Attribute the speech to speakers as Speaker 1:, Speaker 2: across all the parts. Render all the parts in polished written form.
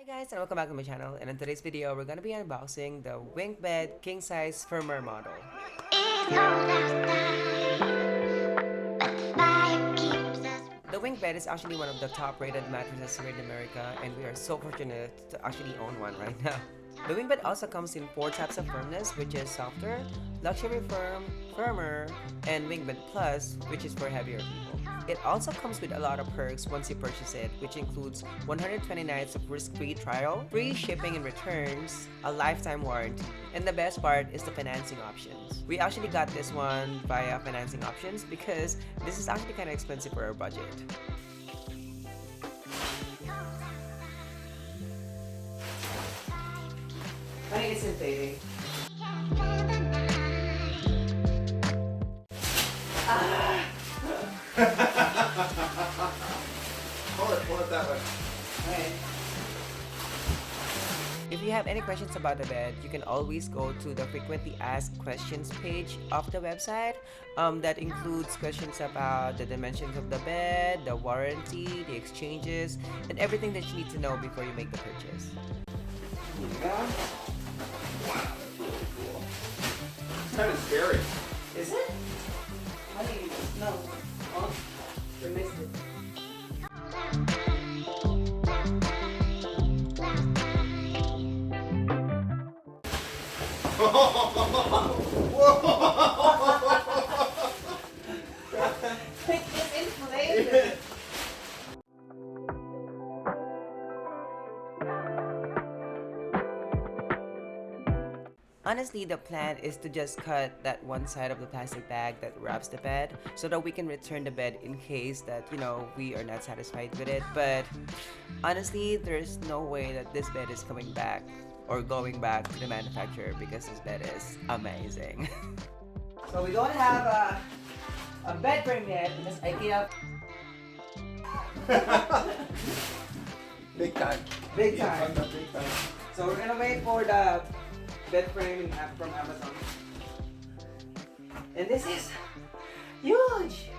Speaker 1: guys, and welcome back to my channel. And in today's video, we're gonna be unboxing the Winkbed king size firmer model. The Winkbed is actually one of the top rated mattresses here in America, and we are so fortunate to actually own one right now. The Winkbed also comes in 4 types of firmness, which is softer, luxury firm, firmer, and Winkbed Plus, which is for heavier people. It also comes with a lot of perks once you purchase it, which includes 120 nights of risk-free trial, free shipping and returns, a lifetime warranty, and the best part is the financing options. We actually got this one via financing options because this is actually kind of expensive for our budget. Honey, it's inflating.
Speaker 2: Pull it that way.
Speaker 1: Okay. If you have any questions about the bed, you can always go to the frequently asked questions page of the website. That includes questions about the dimensions of the bed, the warranty, the exchanges, and everything that you need to know before you make the purchase.
Speaker 2: Here you go. Wow, that's really cool. It's kind of scary.
Speaker 1: Is it? Honey, no. Oh, you missed it. It's inflated. Honestly, the plan is to just cut that one side of the plastic bag that wraps the bed so that we can return the bed in case that, we are not satisfied with it. But honestly, there's no way that this bed is coming back or going back to the manufacturer because this bed is amazing. So we don't have a bed frame yet because IKEA.
Speaker 2: Big time.
Speaker 1: Big time.
Speaker 2: Yeah, big time.
Speaker 1: So we're gonna wait for the bed frame from Amazon. And this is huge!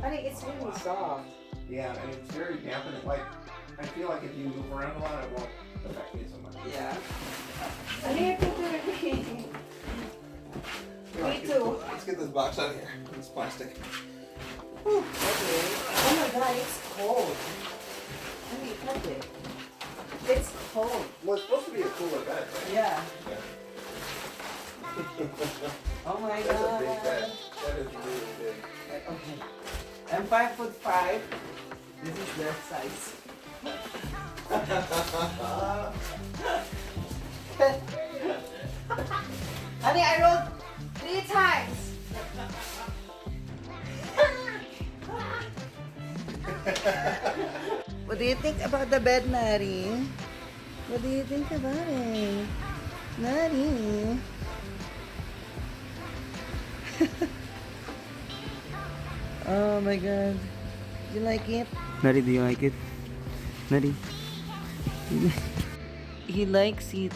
Speaker 1: Honey, it's really soft.
Speaker 2: Yeah, and it's very damp, and I feel like if you move around a lot, it won't affect me so much.
Speaker 1: Yeah. I need to do it. Me too.
Speaker 2: Let's get this box out of here. It's plastic.
Speaker 1: Whew, okay. Oh my god, it's cold. Honey, touch it. It's cold.
Speaker 2: Well, it's supposed to be a cooler bed, right?
Speaker 1: Yeah.
Speaker 2: Yeah.
Speaker 1: Oh my
Speaker 2: That's
Speaker 1: god.
Speaker 2: a big bed. That is really big.
Speaker 1: Okay. I'm 5'5". This is their size. Honey, I rolled 3 times. What do you think about the bed, Nari? What do you think about it? Nari? Oh my god. Do you like it? Nari, do you like it? Nari? He likes it.